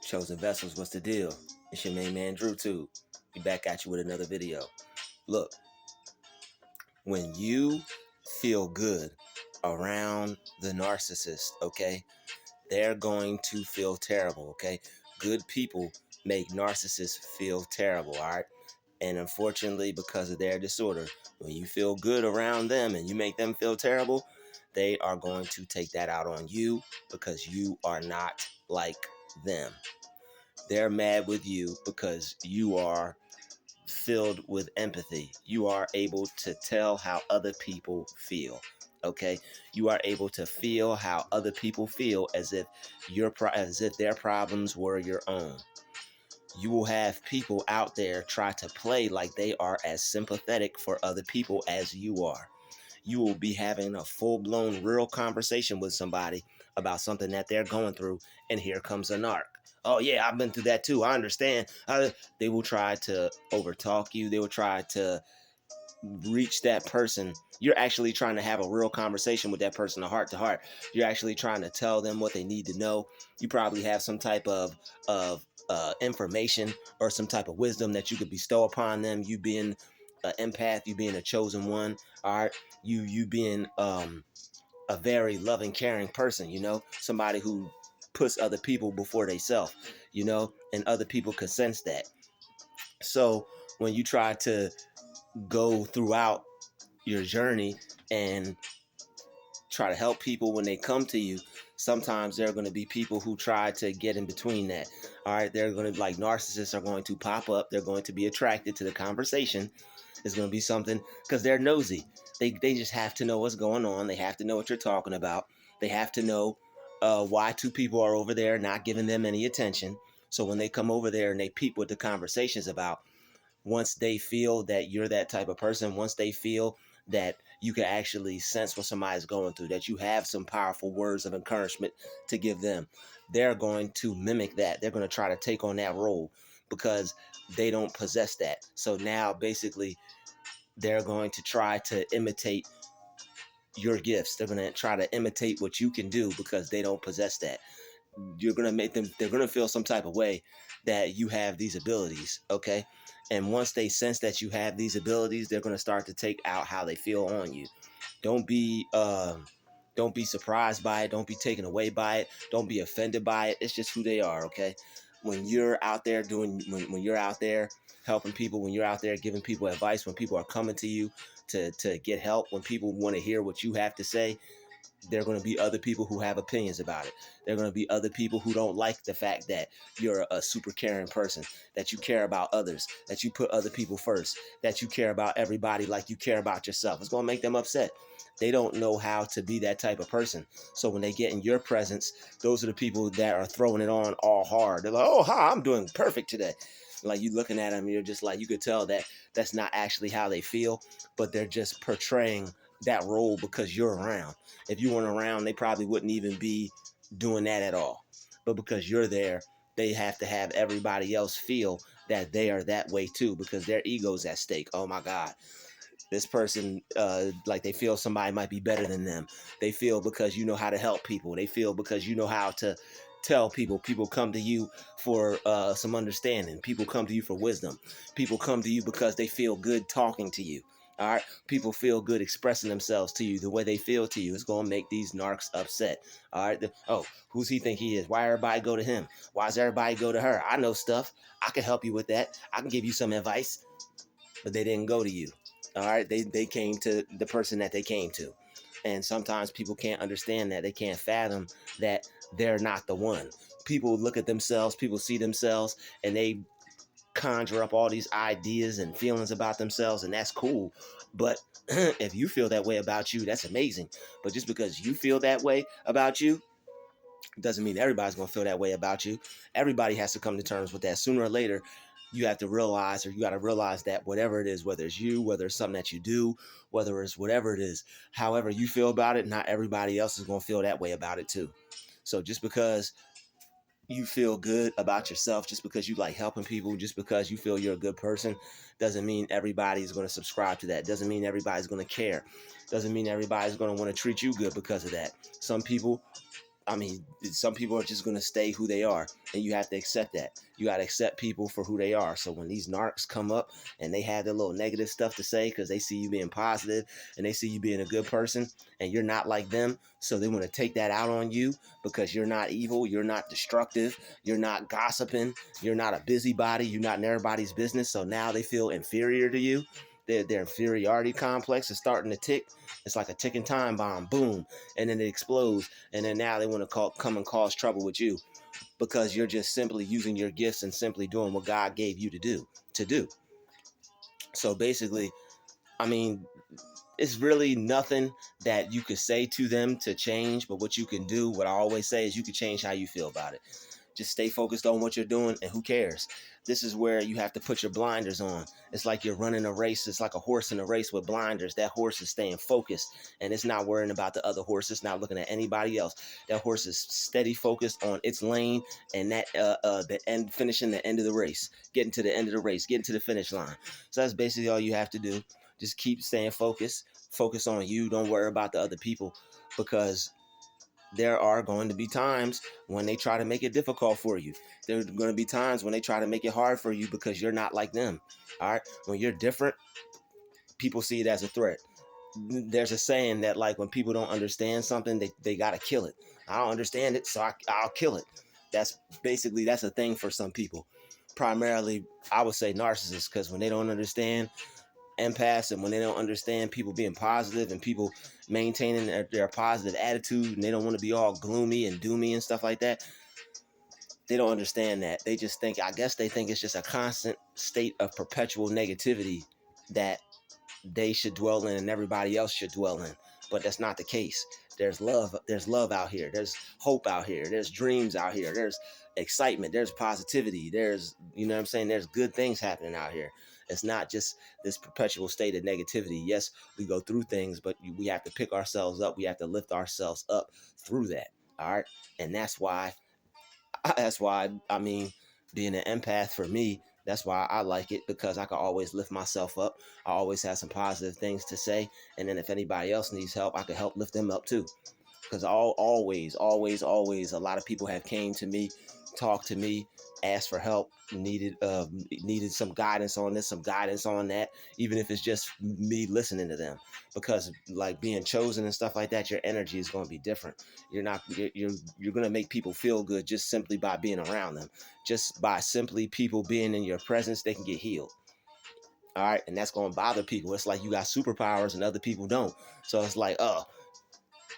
Chosen Vessels, what's the deal? It's your main man, Druuill. Be back at you with another video. Look, when you feel good around the narcissist, okay, they're going to feel terrible, okay? Good people make narcissists feel terrible, all right? And unfortunately, because of their disorder, when you feel good around them and you make them feel terrible, they are going to take that out on you because you are not like them. They're mad with you because you are filled with empathy. You are able to tell how other people feel. Okay, you are able to feel how other people feel as if their problems were your own. You will have people out there try to play like they are as sympathetic for other people as you are. You will be having a full-blown real conversation with somebody about something that they're going through, and here comes a narc. Oh yeah, I've been through that too, I understand. They will try to overtalk you. They will try to reach that person. You're actually trying to have a real conversation with that person, a heart to heart. You're actually trying to tell them what they need to know. You probably have some type of information or some type of wisdom that you could bestow upon them. You being an empath, you being a chosen one, all right. You being a very loving, caring person. Somebody who puts other people before they self. And other people can sense that. So when you try to go throughout your journey and try to help people when they come to you, sometimes there are going to be people who try to get in between that. All right, they're going to, like, narcissists are going to pop up. They're going to be attracted to the conversation. It's going to be something because they're nosy. They just have to know what's going on. They have to know what you're talking about. They have to know why two people are over there not giving them any attention. So when they come over there and they peep what the conversation's about, once they feel that you're that type of person, once they feel that you can actually sense what somebody's going through, that you have some powerful words of encouragement to give them, they're going to mimic that. They're going to try to take on that role because they don't possess that. So now basically they're going to try to imitate your gifts. They're going to try to imitate what you can do because they don't possess that. You're going to make them, they're going to feel some type of way that you have these abilities, okay? And once they sense that you have these abilities, they're going to start to take out how they feel on you. Don't be surprised by it. Don't be taken away by it. Don't be offended by it. It's just who they are, okay? When you're out there when you're out there helping people, when you're out there giving people advice, when people are coming to you to get help, when people want to hear what you have to say, there are going to be other people who have opinions about it. There are going to be other people who don't like the fact that you're a super caring person, that you care about others, that you put other people first, that you care about everybody like you care about yourself. It's going to make them upset. They don't know how to be that type of person. So when they get in your presence, those are the people that are throwing it on all hard. They're like, oh, hi, I'm doing perfect today. Like, you looking at them, you're just like, you could tell that that's not actually how they feel, but they're just portraying that role because you're around. If you weren't around, they probably wouldn't even be doing that at all. But because you're there, they have to have everybody else feel that they are that way too, because their ego's at stake. Oh my God, this person, like, they feel somebody might be better than them. They feel because you know how to help people. They feel because you know how to tell people. People come to you for some understanding. People come to you for wisdom. People come to you because they feel good talking to you. All right, people feel good expressing themselves to you. The way they feel to you is going to make these narcs upset. All right, oh, who's he think he is? Why everybody go to him? Why does everybody go to her? I know stuff. I can help you with that. I can give you some advice. But they didn't go to you. All right, they came to the person that they came to. And sometimes people can't understand that. They can't fathom that they're not the one. People look at themselves, people see themselves, and they conjure up all these ideas and feelings about themselves, and that's cool. But if you feel that way about you, that's amazing. But just because you feel that way about you doesn't mean everybody's going to feel that way about you. Everybody has to come to terms with that. Sooner or later, you have to realize, or you got to realize, that whatever it is, whether it's you, whether it's something that you do, whether it's whatever it is, however you feel about it, not everybody else is going to feel that way about it too. So just because you feel good about yourself, just because you like helping people, just because you feel you're a good person, doesn't mean everybody's going to subscribe to that. Doesn't mean everybody's going to care. Doesn't mean everybody's going to want to treat you good because of that. Some people I mean, some people are just going to stay who they are, and you have to accept that. You got to accept people for who they are. So when these narcs come up and they have their little negative stuff to say because they see you being positive and they see you being a good person and you're not like them, so they want to take that out on you because you're not evil, you're not destructive, you're not gossiping, you're not a busybody, you're not in everybody's business. So now they feel inferior to you. Their inferiority complex is starting to tick. It's like a ticking time bomb, boom, and then it explodes. And then now they want to come and cause trouble with you because you're just simply using your gifts and simply doing what God gave you to do. So basically, I mean, it's really nothing that you could say to them to change, but what you can do, what I always say, is you can change how you feel about it. Just stay focused on what you're doing, and who cares? This is where you have to put your blinders on. It's like you're running a race. It's like a horse in a race with blinders. That horse is staying focused, and it's not worrying about the other horses, not looking at anybody else. That horse is steady focused on its lane and that the end, finishing the end of the race, getting to the end of the race, getting to the finish line. So that's basically all you have to do. Just keep staying focused. Focus on you. Don't worry about the other people, because there are going to be times when they try to make it difficult for you. There are going to be times when they try to make it hard for you because you're not like them. All right. When you're different, people see it as a threat. There's a saying that, like, when people don't understand something, they got to kill it. I don't understand it, so I'll kill it. That's a thing for some people. Primarily, I would say narcissists, because when they don't understand empaths and when they don't understand people being positive and people maintaining their positive attitude, and they don't want to be all gloomy and doomy and stuff like that, they don't understand that. They just think, I guess they think it's just a constant state of perpetual negativity that they should dwell in and everybody else should dwell in. But that's not the case. There's love out here. There's hope out here. There's dreams out here. There's excitement. There's positivity. There's, you know what I'm saying? There's good things happening out here. It's not just this perpetual state of negativity. Yes, we go through things, but we have to pick ourselves up. We have to lift ourselves up through that. All right. And that's why I mean, being an empath, for me, that's why I like it, because I can always lift myself up. I always have some positive things to say, and then if anybody else needs help, I can help lift them up too. Because always, a lot of people have came to me, talked to me, asked for help, needed some guidance on this, some guidance on that, even if it's just me listening to them. Because, like, being chosen and stuff like that, your energy is going to be different. You're going to make people feel good just simply by being around them. Just by simply people being in your presence, they can get healed. All right, and that's going to bother people. It's like you got superpowers and other people don't. So it's like, oh,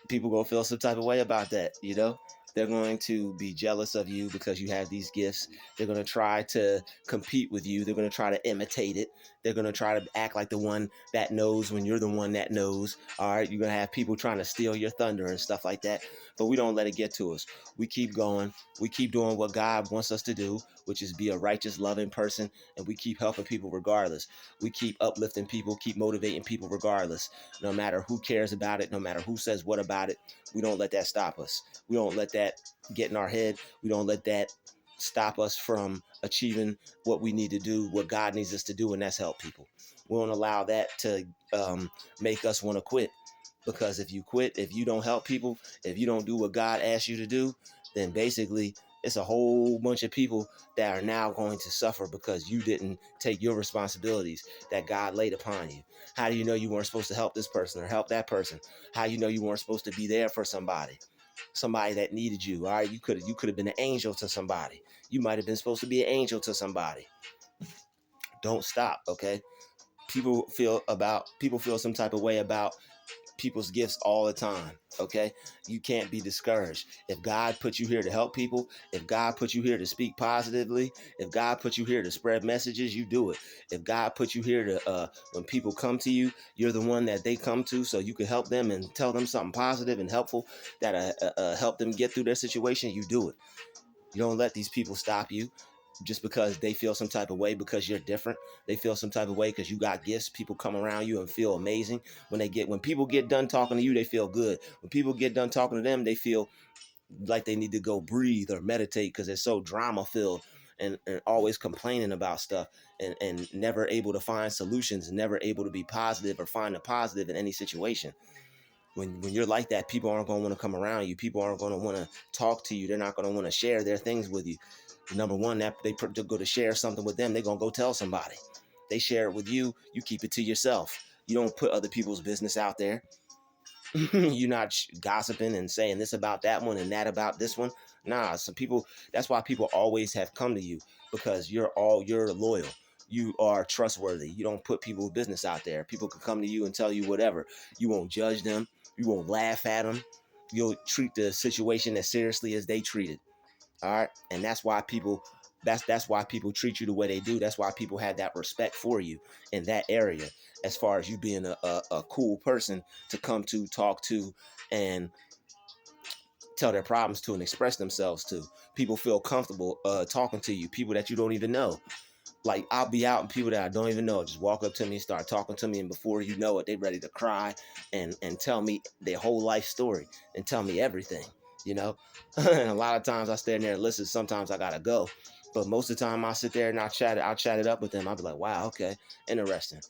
people gonna feel some type of way about that, you know. They're going to be jealous of you because you have these gifts. They're going to try to compete with you. They're going to try to imitate it. They're going to try to act like the one that knows when you're the one that knows. All right, you're going to have people trying to steal your thunder and stuff like that. But we don't let it get to us. We keep going. We keep doing what God wants us to do, which is be a righteous, loving person. And we keep helping people regardless. We keep uplifting people, keep motivating people regardless. No matter who cares about it, no matter who says what about it, we don't let that stop us. We don't let that get in our head. We don't let that stop us from achieving what we need to do, what God needs us to do, and that's help people. We won't allow that to make us want to quit. Because if you quit, if you don't help people, if you don't do what God asks you to do, then basically it's a whole bunch of people that are now going to suffer because you didn't take your responsibilities that God laid upon you. How do you know you weren't supposed to help this person or help that person? How do you know you weren't supposed to be there for somebody that needed you? All right, you could have been an angel to somebody. You might have been supposed to be an angel to somebody. Don't stop, okay? People feel some type of way about people's gifts all the time. Okay, you can't be discouraged. If God put you here to help people, if God put you here to speak positively, if God put you here to spread messages, you do it. If God put you here to when people come to you, you're the one that they come to, so you can help them and tell them something positive and helpful that help them get through their situation. You do it. You don't let these people stop you just because they feel some type of way because you're different. They feel some type of way because you got gifts. People come around you and feel amazing. When people get done talking to you, they feel good. When people get done talking to them, they feel like they need to go breathe or meditate because they're so drama filled and always complaining about stuff and never able to find solutions, never able to be positive or find a positive in any situation. When you're like that, people aren't going to want to come around you. People aren't going to want to talk to you. They're not going to want to share their things with you. Number one, that they go to share something with them, they're going to go tell somebody. They share it with you, you keep it to yourself. You don't put other people's business out there. You're not gossiping and saying this about that one and that about this one. Nah, some people, that's why people always have come to you, because you're loyal. You are trustworthy. You don't put people's business out there. People can come to you and tell you whatever. You won't judge them. You won't laugh at them. You'll treat the situation as seriously as they treat it. All right. And that's why people, that's why people treat you the way they do. That's why people have that respect for you in that area, as far as you being a cool person to come to, talk to, and tell their problems to and express themselves to. People feel comfortable talking to you, people that you don't even know. Like, I'll be out and people that I don't even know just walk up to me and start talking to me, and before you know it, they're ready to cry and tell me their whole life story and tell me everything, you know. And a lot of times I stand there and listen. Sometimes I gotta go, but most of the time I sit there and I'll chat it up with them. I'll be like, wow, okay, interesting.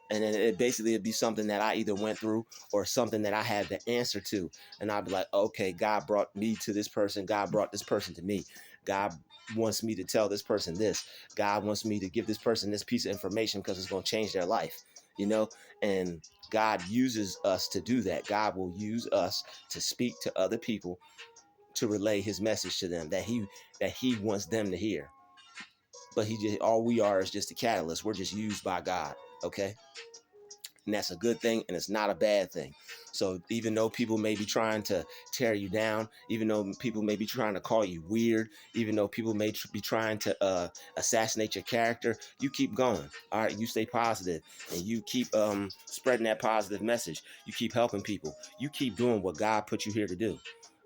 And then it'd be something that I either went through or something that I had the answer to, and I'd be like, okay, God brought me to this person. God brought this person to me. God wants me to tell this person this. God wants me to give this person this piece of information because it's going to change their life, you know? And God uses us to do that. God will use us to speak to other people, to relay his message to them that he wants them to hear. But all we are is just a catalyst. We're just used by God, okay? And that's a good thing, and it's not a bad thing. So even though people may be trying to tear you down, even though people may be trying to call you weird, even though people may be trying to assassinate your character, you keep going. All right, you stay positive, and you keep spreading that positive message. You keep helping people. You keep doing what God put you here to do,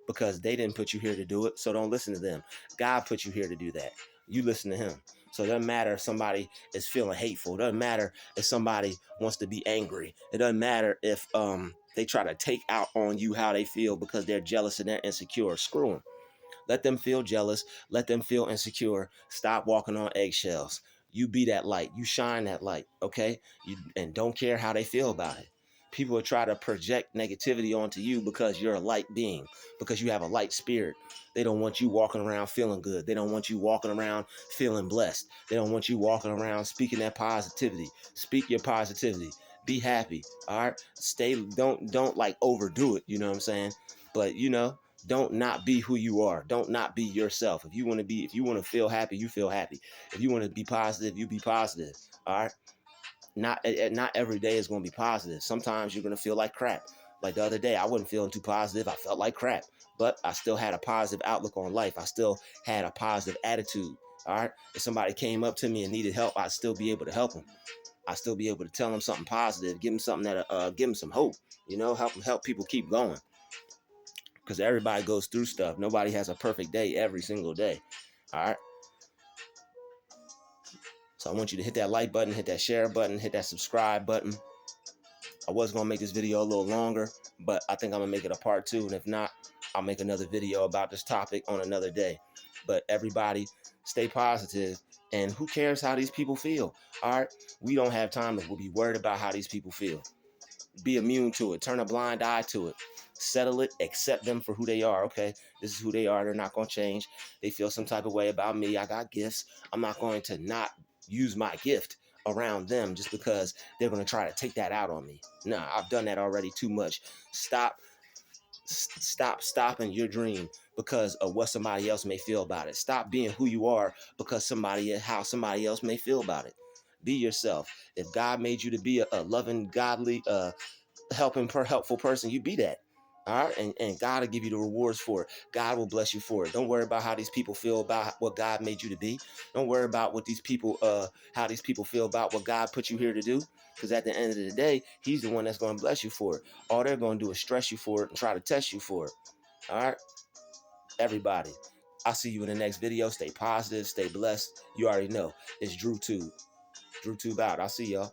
because they didn't put you here to do it. So don't listen to them. God put you here to do that. You listen to him. So it doesn't matter if somebody is feeling hateful. It doesn't matter if somebody wants to be angry. It doesn't matter if they try to take out on you how they feel because they're jealous and they're insecure. Screw them. Let them feel jealous. Let them feel insecure. Stop walking on eggshells. You be that light. You shine that light, okay? And don't care how they feel about it. People will try to project negativity onto you because you're a light being, because you have a light spirit. They don't want you walking around feeling good. They don't want you walking around feeling blessed. They don't want you walking around speaking that positivity. Speak your positivity. Be happy. All right. Don't like overdo it. You know what I'm saying? But don't not be who you are. Don't not be yourself. If you want to feel happy, you feel happy. If you want to be positive, you be positive. All right. Not every day is going to be positive. Sometimes you're going to feel like crap. Like the other day, I wasn't feeling too positive. I felt like crap, but I still had a positive outlook on life. I still had a positive attitude. All right. If somebody came up to me and needed help, I'd still be able to help them. I'd still be able to tell them something positive, give them something that give them some hope. Help people keep going, because everybody goes through stuff. Nobody has a perfect day every single day. All right. So I want you to hit that like button, hit that share button, hit that subscribe button. I was going to make this video a little longer, but I think I'm going to make it a part 2. And if not, I'll make another video about this topic on another day. But everybody, stay positive. And who cares how these people feel? All right. We don't have time to be worried about how these people feel. Be immune to it. Turn a blind eye to it. Settle it. Accept them for who they are. Okay, this is who they are. They're not going to change. They feel some type of way about me. I got gifts. I'm not going to not use my gift around them just because they're going to try to take that out on me. Nah, I've done that already too much. Stop stopping your dream because of what somebody else may feel about it. Stop being who you are because how somebody else may feel about it. Be yourself. If God made you to be a loving, godly, helpful person, you be that. All right. And God will give you the rewards for it. God will bless you for it. Don't worry about how these people feel about what God made you to be. Don't worry about what these people how these people feel about what God put you here to do. Because at the end of the day, he's the one that's going to bless you for it. All they're going to do is stress you for it and try to test you for it. All right. Everybody, I'll see you in the next video. Stay positive, stay blessed. You already know it's Druuill. Druuill out. I'll see y'all.